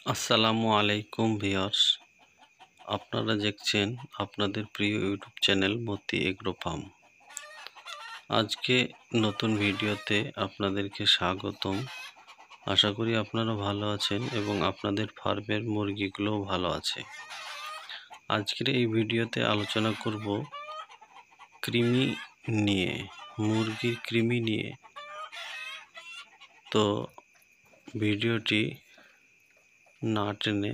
আসসালামু আলাইকুম ভিউয়ার্স, আপনারা দেখছেন আপনাদের প্রিয় ইউটিউব চ্যানেল মতি এগ্রো ফার্ম। আজকে নতুন ভিডিওতে আপনাদেরকে স্বাগতম। আশা করি আপনারা ভালো আছেন এবং আপনাদের ফার্মের মুরগিগুলোও ভালো আছে। আজকের এই ভিডিওতে আলোচনা করব কৃমি নিয়ে, মুরগির কৃমি নিয়ে। তো ভিডিওটি না টেনে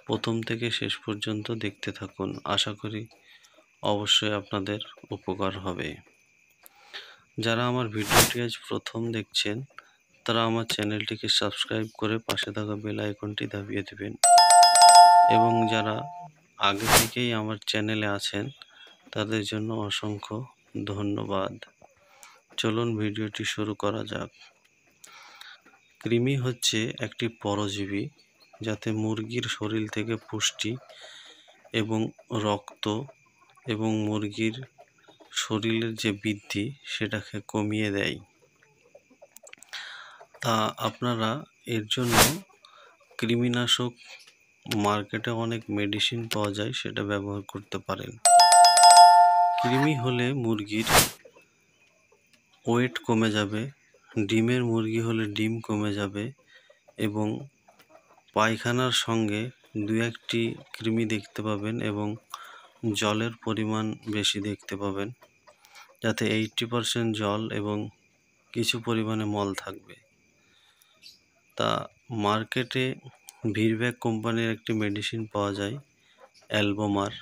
প্রথম থেকে শেষ পর্যন্ত দেখতে থাকুন। আশা করি অবশ্যই আপনাদের উপকার হবে। যারা আমার ভিডিওটি আজ প্রথম দেখছেন তারা আমার চ্যানেলটিকে সাবস্ক্রাইব করে পাশে থাকা বেল আইকনটি দাবিয়ে দেবেন, এবং যারা আগে থেকেই আমার চ্যানেলে আছেন তাদের জন্য অসংখ্য ধন্যবাদ। চলুন ভিডিওটি শুরু করা যাক। কৃমি হচ্ছে একটি পরজীবী যাতে মুরগির শরীর থেকে পুষ্টি এবং রক্ত এবং মুরগির শরীরের যে বৃদ্ধি সেটাকে কমিয়ে দেয়। তা আপনারা এর জন্য কৃমিনাশক মার্কেটে অনেক মেডিসিন পাওয়া যায়, সেটা ব্যবহার করতে পারেন। কৃমি হলে মুরগির ওয়েট কমে যাবে, ডিমের মুরগি হলে ডিম কমে যাবে এবং পায়খানার সঙ্গে দু একটি কৃমি দেখতে পাবেন এবং জলের পরিমাণ বেশি দেখতে পাবেন, যাতে 80% জল এবং কিছু পরিমাণে মল থাকবে। তা মার্কেটে ভিরব্যাক কোম্পানির একটি মেডিসিন পাওয়া যায়, অ্যালবোমার।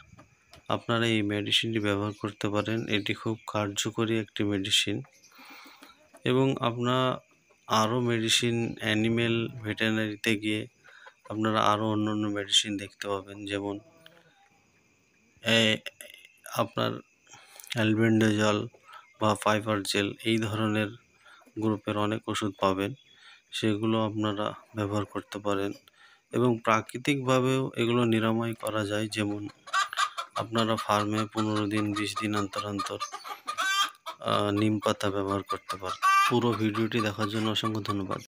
আপনারা এই মেডিসিনটি ব্যবহার করতে পারেন। এটি খুব কার্যকরী একটি মেডিসিন। এবং আপনারা আরও মেডিসিন অ্যানিমেল ভেটেরিনারিতে গিয়ে আপনারা আরও অন্য মেডিসিন দেখতে পাবেন, যেমন আপনার অ্যালবেন্ডাজল বা ফাইবার জেল, এই ধরনের গ্রুপের অনেক ওষুধ পাবেন, সেগুলো আপনারা ব্যবহার করতে পারেন। এবং প্রাকৃতিকভাবেও এগুলো নিরাময় করা যায়, যেমন আপনারা ফার্মে 15 দিন 20 দিন অন্তর অন্তর নিম পাতা ব্যবহার করতে পারেন। পুরো ভিডিওটি দেখার জন্য অসংখ্য ধন্যবাদ।